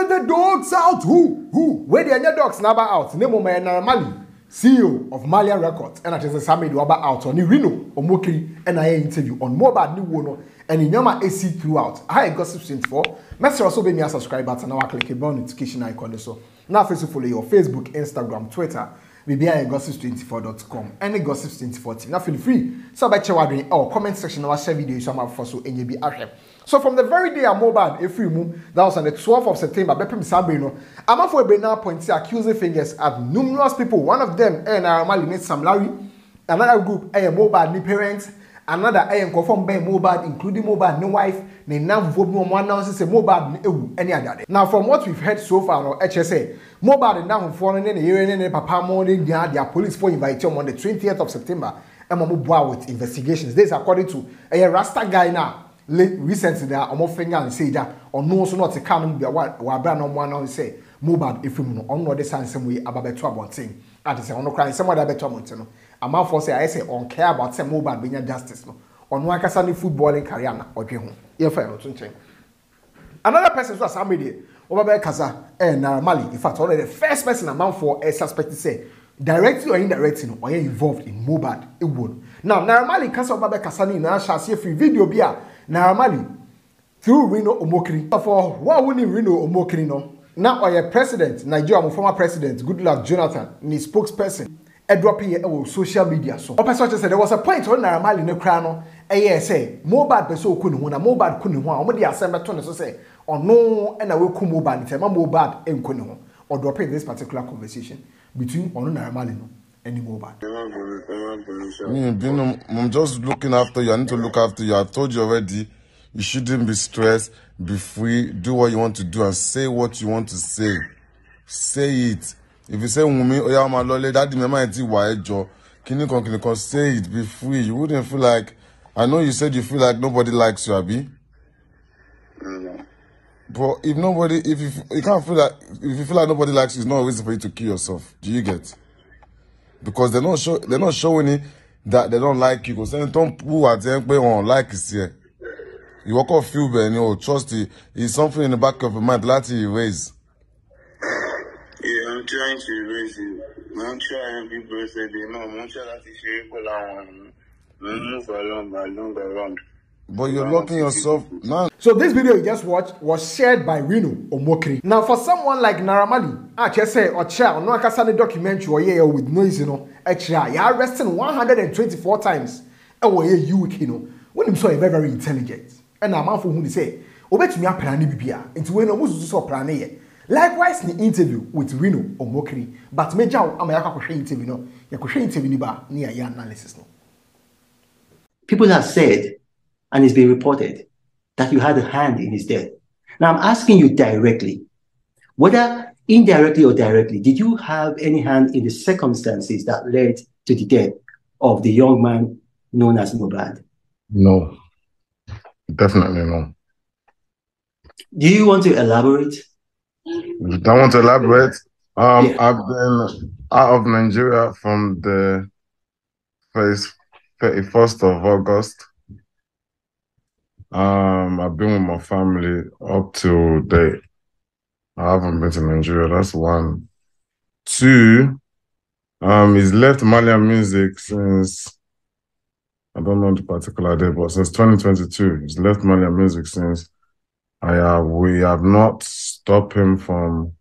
The dogs out. Who? Where the other dogs never out? Name of Naira Marley, CEO of Malian Records, and I just say the other out on Reno Omokri and I interview on Mohbad new one and in Yama AC throughout. Hi, Gossip 24. Make also be me a subscribe button and click the bell notification icon so. Now first follow your Facebook, Instagram, Twitter. We be at gossip24.com and the Gossip 24 team. Now feel free. So by checking our comment section of our share video so I'm for so and you be Magraheb. So from the very day I'm Mohbad, every move that was on the 12th of September, Bepem Sabino, I'm for a now pointing accusing fingers at numerous people. One of them, Naira Marley, Sam Larry, another group, Mohbad, new parents, another confirmed by Mohbad, including Mohbad, new wife, now one announces Mohbad any other. Now from what we've heard so far on HSA, Mohbad now foreign in the area and Papa morning their police for invite him on the 20th of September and Mohbad with investigations. This according to a Rasta guy now. Recently, there are more finger and say that or no, so not a canon be what brand on one say Mohbad if you know on what the same way about better about thing. I say on no crying some other better mountain. A man for say I say on care about some Mohbad being justice no on one casani footballing career or home. Another person was somebody over Kaza and Naira Marley. In fact, already the first person a man for a suspect to say directly or indirectly or involved in Mohbad. It would now Naira Marley Kasa over Kasani now shall see a free video be Naira Marley through Reno Omokri. For what we need Reno Omokri no. Now our president, Nigeria, former president, Goodluck Jonathan, and his spokesperson, drop here on social media. So, person said there was a point when Naira Marley no crown. Say Mohbad person couldn't win. Mohbad couldn't win. Omodi assemble to so say or no, and I will come Mohbad. Tell Mohbad and couldn't or dropping this particular conversation between Naira Marley and Mohbad. I'm just looking after you. I need to look after you. I told you already. You shouldn't be stressed. Be free. Do what you want to do and say what you want to say. Say it. If you say "Wumi, oya ma lole," that remember it wa ejo. Kini say it. Be free. You wouldn't feel like. I know you said you feel like nobody likes you, Abi. But if you can't feel like, if you feel like nobody likes you, it's not a reason for you to kill yourself. Do you get? Because they're not showing it that they don't like you. Because don't who are there on like is here. You walk off feel and you trust it. It's something in the back of your mind that you erase. Yeah, I'm trying to erase it. I'm trying people say they know. I'm trying to share move along. But you're locking yourself now. So this video you just watched was shared by Reno Omokri. Now for someone like Naira Marley, I just say or chair no akasa documentary or yeah with noise actually you arresting 124 times. You when him so very intelligent. And a man for whom they say obetumi aplan bibia nti we no mususu so plan ye. Likewise in the interview with Reno Omokri, but major amayaka ko interview no ya ko interview ni ba ni ya analysis no. People have said, and it's been reported, that you had a hand in his death. Now, I'm asking you directly, whether indirectly or directly, did you have any hand in the circumstances that led to the death of the young man known as Mohbad? No, definitely no. Do you want to elaborate? I want to elaborate. Yeah. I've been out of Nigeria from the 31st of August. I've been with my family up to date. I haven't been to Nigeria. That's one. Two, he's left Malian music since, I don't know the particular day, but since 2022. He's left Malian music since. We have not stopped him from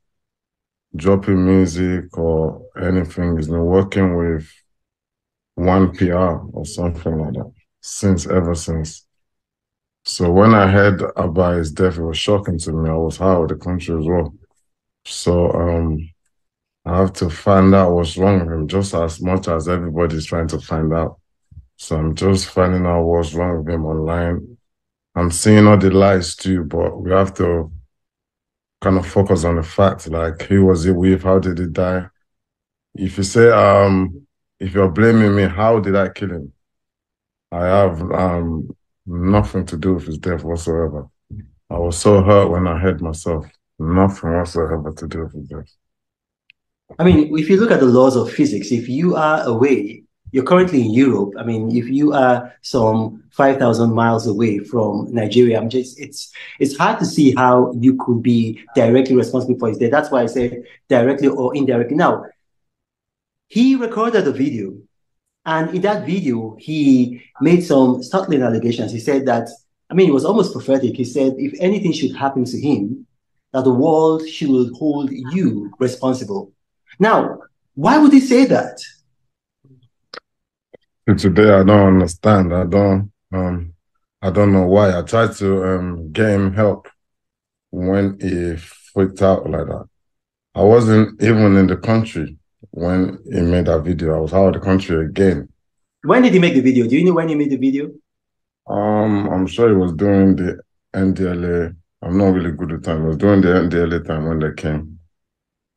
dropping music or anything. He's been working with One PR or something like that ever since. So when I heard about his death, it was shocking to me. I was out of the country as well. So I have to find out what's wrong with him just as much as everybody's trying to find out. So I'm just finding out what's wrong with him online. I'm seeing all the lies too, but we have to kind of focus on the fact, like who was he with, how did he die? If you say if you're blaming me, how did I kill him? I have nothing to do with his death whatsoever. I was so hurt when I heard myself. Nothing whatsoever to do with his death. I mean, if you look at the laws of physics, if you are away you're currently in Europe. I mean, if you are some 5,000 miles away from Nigeria, it's hard to see how you could be directly responsible for his death. That's why I said directly or indirectly. Now, he recorded a video, and in that video, he made some startling allegations. He said that, I mean, it was almost prophetic. He said, if anything should happen to him, that the world should hold you responsible. Now, why would he say that? Today, I don't understand. I don't know why. I tried to get him help when he freaked out like that. I wasn't even in the country when he made that video. I was out of the country again. When did he make the video? Do you know when he made the video? I'm sure he was during the NDLA. I'm not really good at time. It was during the NDLA time when they came.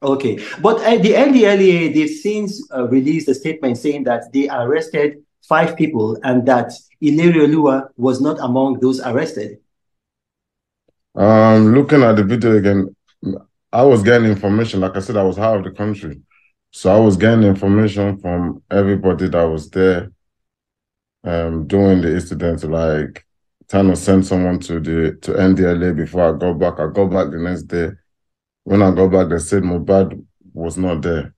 Okay, but the NDLA, they've since released a statement saying that they arrested 5 people and that Ilerioluwa was not among those arrested. Looking at the video again, I was getting information. Like I said, I was out of the country. So I was getting information from everybody that was there during the incident, like trying to send someone to NDLA before I got back. I got back the next day. When I got back, they said Mohbad was not there.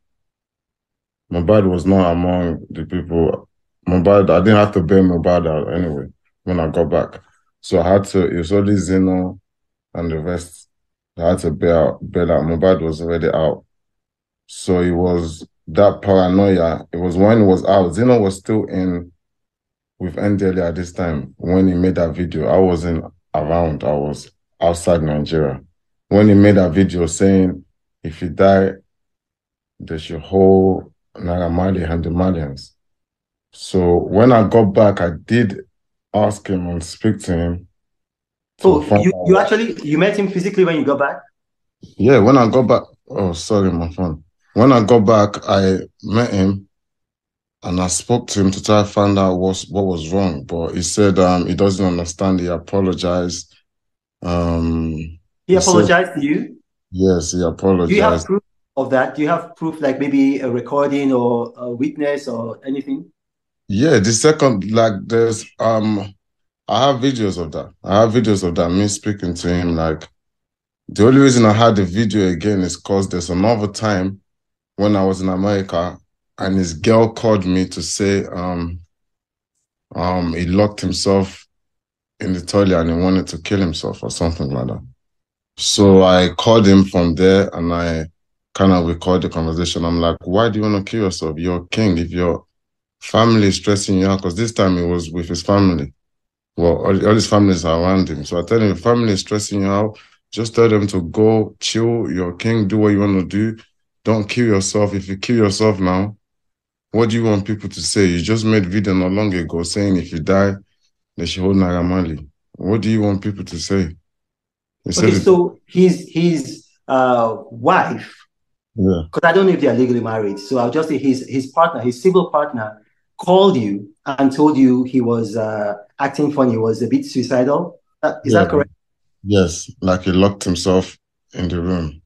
Mohbad was not among the people. Mohbad, I didn't have to bail Mohbad out anyway when I got back. So I had to, it was only Zeno and the rest. I had to bail out. Mohbad was already out. So it was that paranoia. It was when it was out. Zeno was still in with NDLA at this time when he made that video. I wasn't around. I was outside Nigeria. When he made that video saying, if he die, they should hold Naira Marley and the Malians. So when I got back, I did ask him and speak to him. Oh, you met him physically when you got back? Yeah, when I got back, oh, sorry, my phone. When I got back, I met him and I spoke to him to try to find out what was wrong. But he said he doesn't understand. He apologized. He apologized to you? Yes, he apologized. Do you have proof of that? Do you have proof, like maybe a recording or a witness or anything? Yeah, the second, like there's I have videos of that. I have videos of that, me speaking to him. Like the only reason I had the video again is because there's another time when I was in America and his girl called me to say he locked himself in the toilet and he wanted to kill himself or something like that. So I called him from there and I kind of recorded the conversation. I'm like, why do you want to kill yourself? You're king. If your family is stressing you out, because this time he was with his family. Well, all his families are around him. So I tell him, if family is stressing you out, just tell them to go chill. You're king. Do what you want to do. Don't kill yourself. If you kill yourself now, what do you want people to say? You just made video not long ago saying if you die, they should hold Naira Marley. What do you want people to say? Okay, so his wife, yeah, because I don't know if they are legally married, so I'll just say his partner, his civil partner, called you and told you he was acting funny, was a bit suicidal. Is that correct? Yes, like he locked himself in the room.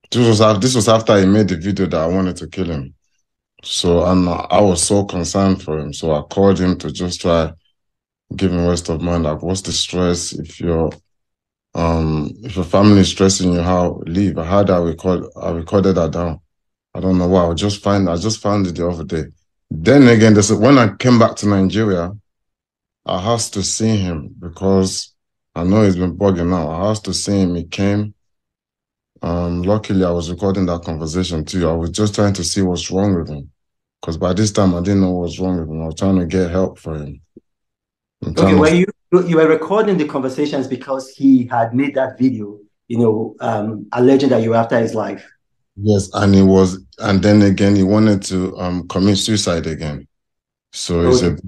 This was after he made the video that I wanted to kill him. So I was so concerned for him. So I called him to just try give him rest of mind. Like, what's the stress? If your family is stressing you out, leave. I recorded that down. I don't know why. I just found it the other day. Then again, when I came back to Nigeria, I asked to see him because I know he's been bugging out. I asked to see him. He came. Luckily, I was recording that conversation too. I was just trying to see what's wrong with him. Because by this time, I didn't know what was wrong with him. I was trying to get help for him. Okay, well, you were recording the conversations because he had made that video, alleging that you were after his life. Yes, and then again, he wanted to commit suicide again. So he said,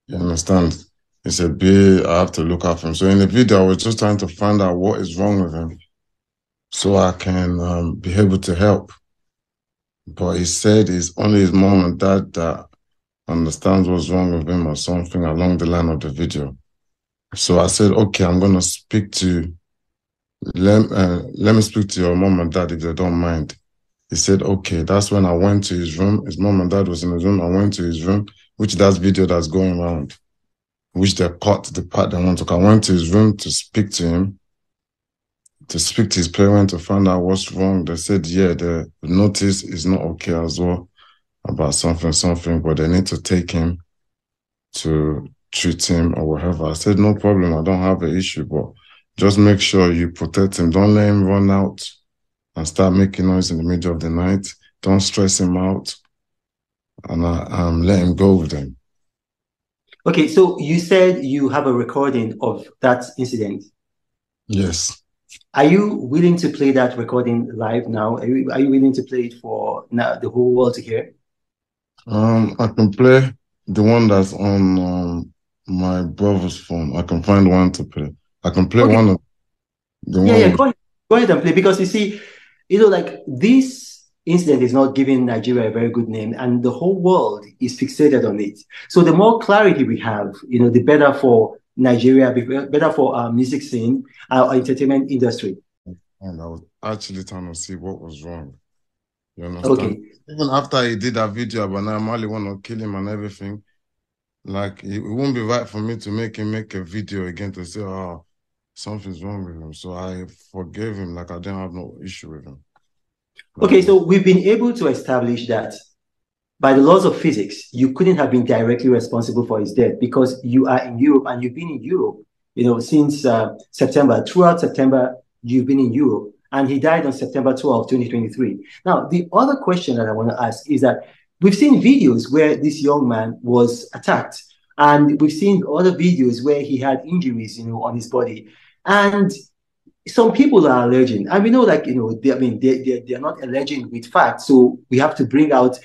you understand? He said, I have to look after him. So in the video, I was just trying to find out what is wrong with him so I can be able to help. But he said it's only his mom and dad that understands what's wrong with him or something along the line of the video. So I said, okay, I'm going to speak to, let me speak to your mom and dad if they don't mind. He said, okay, that's when I went to his room. His mom and dad was in his room. I went to his room, which that's video that's going around, which they cut the part they want to. I went to his room to speak to him, to speak to his parents to find out what's wrong. They said, yeah, the notice is not okay as well about something, but they need to take him to treat him or whatever. I said, no problem. I don't have an issue, but just make sure you protect him. Don't let him run out and start making noise in the middle of the night. Don't stress him out, and let him go with them. Okay, so you said you have a recording of that incident. Yes. Are you willing to play that recording live now? Are you willing to play it for now, the whole world to hear? I can play the one that's on my brother's phone. I can find one to play. I can play one of the one. Yeah, go ahead and play, because you see, like this incident is not giving Nigeria a very good name, and the whole world is fixated on it. So the more clarity we have, the better for Nigeria, better for our music scene, our entertainment industry. And I was actually trying to see what was wrong. You understand? Okay. Even after he did that video about Naira Marley want to kill him and everything, like it won't be right for me to make him make a video again to say, oh, something's wrong with him. So I forgave him, like I didn't have no issue with him. Okay, so we've been able to establish that by the laws of physics, you couldn't have been directly responsible for his death because you are in Europe and you've been in Europe, since September. Throughout September, you've been in Europe, and he died on September 12, 2023. Now, the other question that I want to ask is that we've seen videos where this young man was attacked, and we've seen other videos where he had injuries, on his body. And some people are alleging, and we know, they're not alleging with facts, so we have to bring out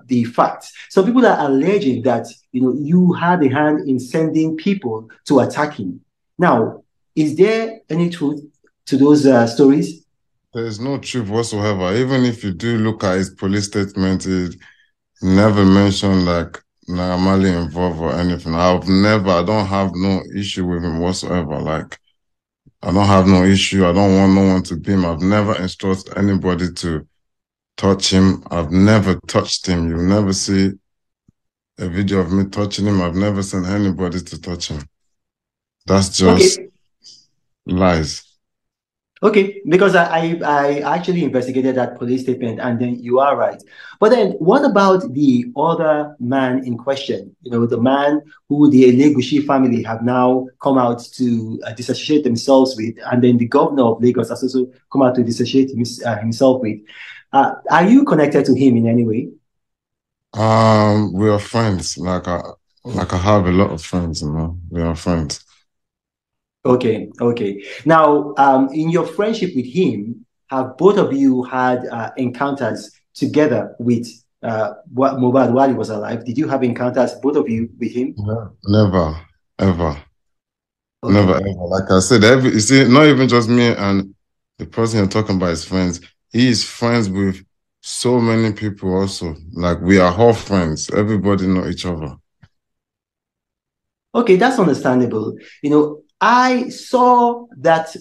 the facts. Some people are alleging that you had a hand in sending people to attack him. Now, is there any truth to those stories? There is no truth whatsoever. Even if you do look at his police statement, it never mentioned like Naira Marley involved or anything. I don't have no issue with him whatsoever. Like, I don't have no issue. I don't want no one to beat him. I've never instructed anybody to touch him. I've never touched him. You'll never see a video of me touching him. I've never sent anybody to touch him. That's just lies. Okay, because I actually investigated that police statement, and then you are right. But then what about the other man in question? The man who the Elegushi family have now come out to disassociate themselves with, and then the governor of Lagos has also come out to disassociate himself with. Are you connected to him in any way? We are friends. Like I have a lot of friends, we are friends. Okay. Now, in your friendship with him, have both of you had encounters together with Mohbad while he was alive? Did you have encounters, both of you, with him? Never, ever. Okay. Never, ever. Like I said, you see, not even just me and the person you're talking about is friends. He is friends with so many people also. Like, we are all friends. Everybody know each other. Okay, that's understandable. I saw that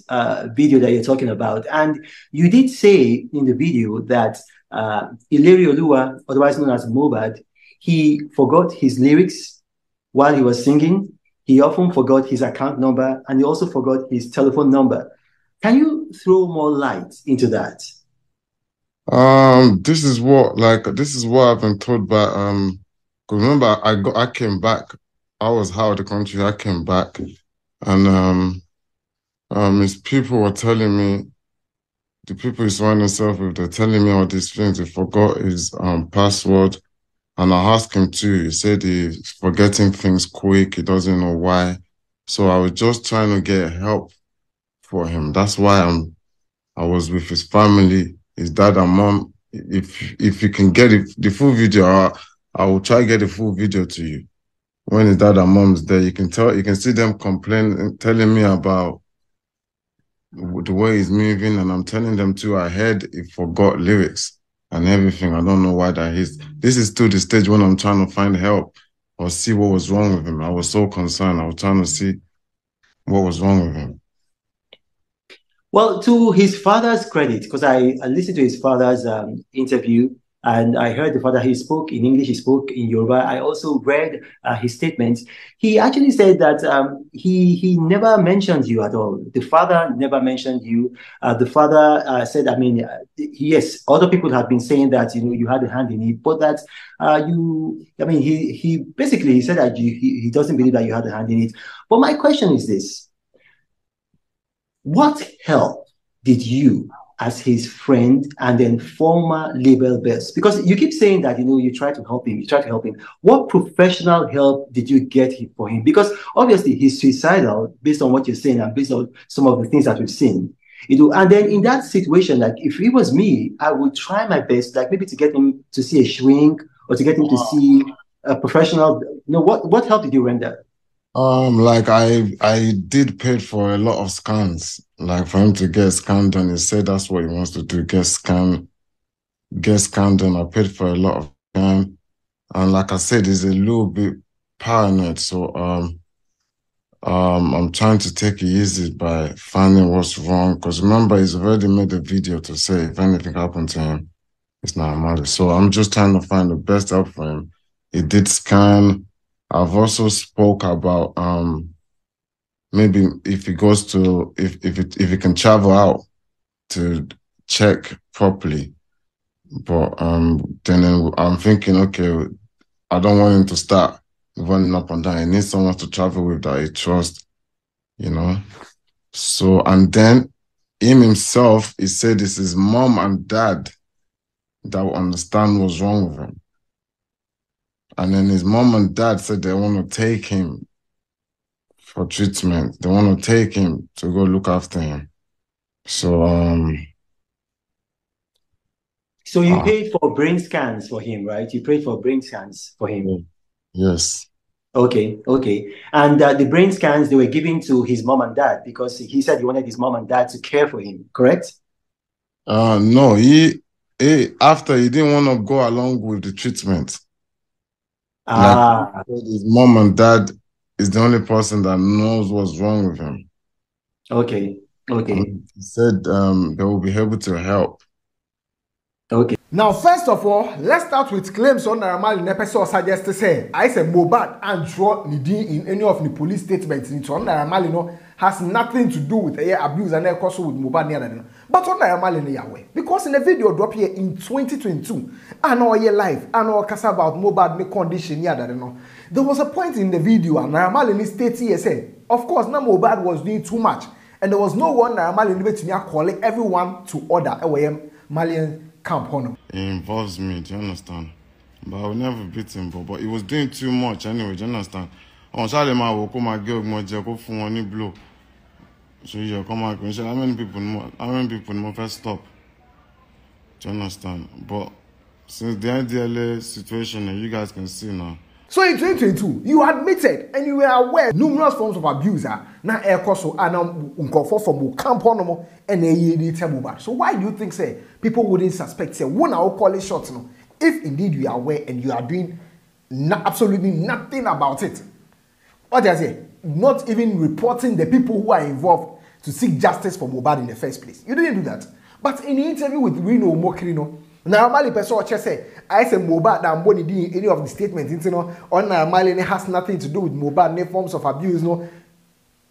video that you're talking about, and you did say in the video that Ilerioluwa, otherwise known as Mohbad, he forgot his lyrics while he was singing. He often forgot his account number, and he also forgot his telephone number. Can you throw more light into that? This is what I've been told by remember I came back. I was out of the country. I came back. And his people were telling me, the people he's surrounding himself with, they're telling me all these things. He forgot his password. And I asked him too. He said he's forgetting things quick. He doesn't know why. So I was just trying to get help for him. That's why I was with his family, his dad and mom. If you can get the full video, I will try to get the full video to you. When his dad and mom's there, you can see them complaining, telling me about the way he's moving, and I'm telling them too, I heard he forgot lyrics and everything. I don't know why that is. This is still the stage when I'm trying to find help or see what was wrong with him. I was so concerned. I was trying to see what was wrong with him. Well, to his father's credit, because I listened to his father's interview, and I heard the father, he spoke in English, he spoke in Yoruba. I also read his statements. He actually said that he never mentioned you at all. The father never mentioned you. The father said, I mean, yes, other people have been saying that, you know, you had a hand in it, but that I mean, he basically he said that he doesn't believe that you had a hand in it. But my question is this. What help did you, as his friend and then former label boss, because you keep saying that, you know, you try to help him, you try to help him. What professional help did you get for him? Because obviously he's suicidal based on what you're saying and based on some of the things that we've seen. You know, and then in that situation, like if it was me, I would try my best, like maybe to get him to see a shrink or to get him to see a professional. You know, what help did you render? Like I did pay for a lot of scans. Like for him to get a scan done, he said that's what he wants to do, get scanned done. I paid for a lot of time. And like I said, he's a little bit paranoid. So I'm trying to take it easy by finding what's wrong. Because remember, he's already made a video to say if anything happened to him, it's not matter. So I'm just trying to find the best help for him. He did scan. I've also spoke about maybe if he goes to if he can travel out to check properly. But then I'm thinking, okay, I don't want him to start running up and down. He needs someone to travel with that he trusts, you know. So and then him himself, he said it's his mom and dad that will understand what's wrong with him. And then his mom and dad said they want to take him for treatment. They want to take him to go look after him. So So you paid for brain scans for him, right? You paid for brain scans for him. yes. Okay. And the brain scans, they were given to his mom and dad because he said he wanted his mom and dad to care for him, correct? No, he after he didn't want to go along with the treatment. Like his mom and dad is the only person that knows what's wrong with him. Okay. He said they will be able to help. Okay. Now, first of all, let's start with claims on Naira Marley Nepesi suggest to say I say Mohbad and draw Nidi in any of the police statements into on Naira Marley no has nothing to do with abuse and also with Mohbad near. But on Naira Marley no Yahweh because in the video drop here in 2022 and all year life and all kasa about Mohbad me condition near that no. There was a point in the video and Naira Marley state here say of course now Mohbad was doing too much and there was no one Naira Marley to calling everyone to order away Malian camp on. It involves me, do you understand? But I will never beat him, but he was doing too much anyway, do you understand? On Charlie Ma will come and give my jacob for money blow. So you come out and say how many people more first stop? Do you understand? But since the ideal situation you guys can see now. So in 2022, you admitted and you were aware numerous forms of abuse na ekoso and unkofo from camp on and Mohbad. So why do you think say people wouldn't suspect say one will call it shots no if indeed you are aware and you are doing absolutely nothing about it? What do I say? Not even reporting the people who are involved to seek justice for Mohbad in the first place. You didn't do that. But in the interview with Reno Mokrino, Naira Marley person say I say Mohbad and Bonnie did any of the statements you know on Naira Marley has nothing to do with Mohbad, no forms of abuse, no,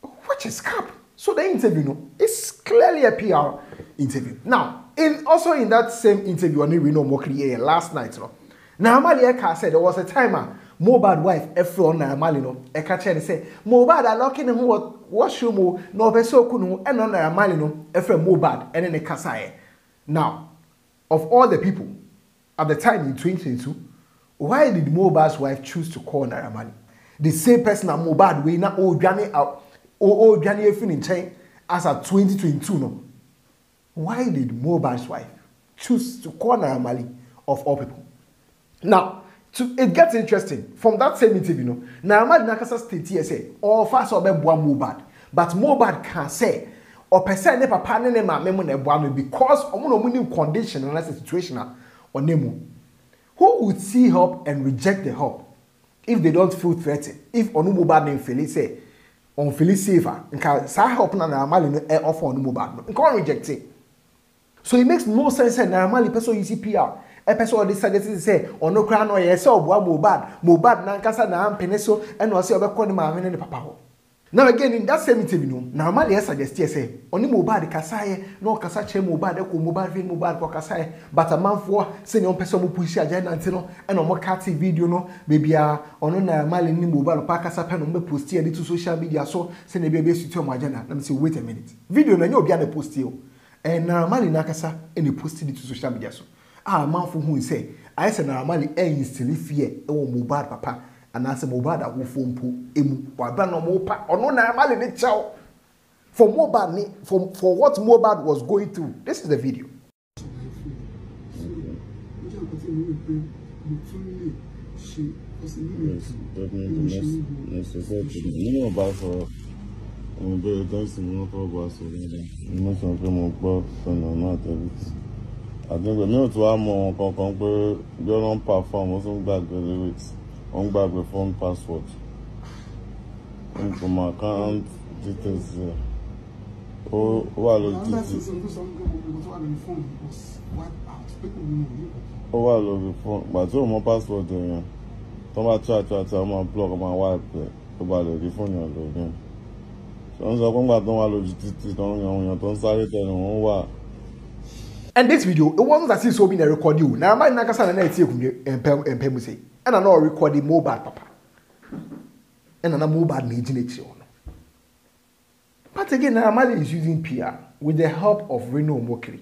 which is cap. So the interview, no, is clearly a PR interview. Now, also in that same interview on Reno Mokri last night, no, Naira Marley said there was a timer Mohbad wife Efro on Naira Marley no, Eka say Mohbad are locking him what show mo no person kunu and on Naira Marley no Efro Mohbad and then Eka now. Of all the people at the time in 2022, why did Mohbad's wife choose to call Naira Marley? The same person at Mohbad way now Johnny in chain as at 2022 no. Why did Mohbad's wife choose to call Naira Marley of all people? Now, it gets interesting. From that same interview, no, Naira Marley nakasa state here say all fast or Mohbad, but Mohbad can say or person ne papa ne maame mu na eboa no because omo condition and that's a situation or nemu. Who would see help and reject the help if they don't feel threatened? If onu Mohbad name feel say on feel safer. Nka sa help na Naira Marley no offer on Mohbad. Nka reject it. So it makes no sense that Naira Marley person use PR. A person decided to say, or no crown or yes, or Mohbad, Nankasa, na Peneso, and was your back on the mammy and the papa. Now again, in that same interview, Naira Marley suggested, say, only Mohbad, Kasaye, no Kasache Mohbad, Mohbad, Kasaye, but a man for senior person who push agenda and on more catty video, no, baby, on Naira Marley, Mohbad, Pakasa pen on post here to social media, so send a baby to my agenda. Let me say, wait a minute. Video, and you'll be at the post here. And Naira Marley Nakasa, and he posted it to social media. So, man for who say, I said Naira Marley instantly fear or Mohbad papa, and I said Mohbad a phone po emu or ban no mopa or no Naira Marley ne chow for Mohbad for what Mohbad was going through. This is the video. I think we need to have more don't perform, also back the lyrics, on back the phone password. From my account details. Oh, well, the phone, but my password there. Some chat, my blog, my wife, about the phone again. So I'm going back to my logistics, don't say it on. And this video, it wasn't as if so being a record you. Now, my Nakasa and I say, and Pemusi, and I know recording Mohbad, papa. And I know Mohbad needs it. But again, Naira Marley is using PR with the help of Reno Mokri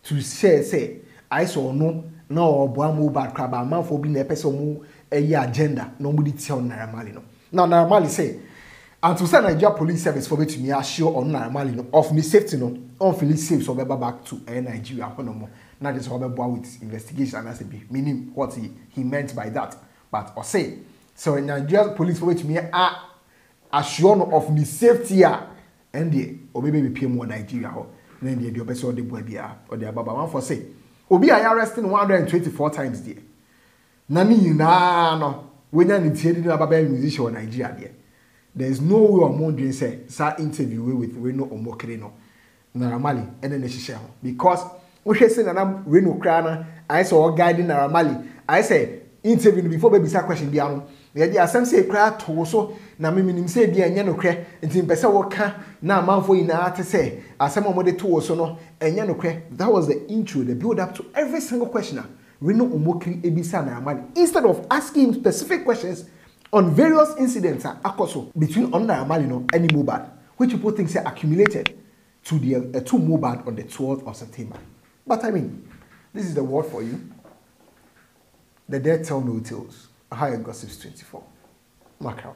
to say, I saw no Mohbad crab, a man for being a person a agenda, nobody tell Naira Marley no. Now, Naira Marley say, and to send Nigeria Police Service for me to me assure on Naira Marley no of me safety no on feeling safe so back to Nigeria no more. Not just how with investigation as a be meaning what he meant by that. But or say so in Nigeria Police for me to me assure of me safety and the or maybe be PM Nigeria or then the person the boy be or the baba one for say obi are arresting 124 times there. Nani no when you need to about musician in Nigeria there. There is no way I'm wondering say interview with Reno Omokere no Naira Marley and then share because we say na Reno Krana I saw guiding Naira Marley I say interview before baby say question bia no dey asem say kra to so na me nim say bia enye no kre nti mpese wo ka na amanfo ina ate say asem omode to so no enye no kre. That was the intro, the build up to every single questioner Reno Omokere ebisa Naira Marley instead of asking specific questions on various incidents between Naira Marley and Mohbad, which people think say accumulated to the two Mohbad on the 12th of September. But I mean, this is the word for you. The dead tell no tales. Higher Gossips 24. Magraheb.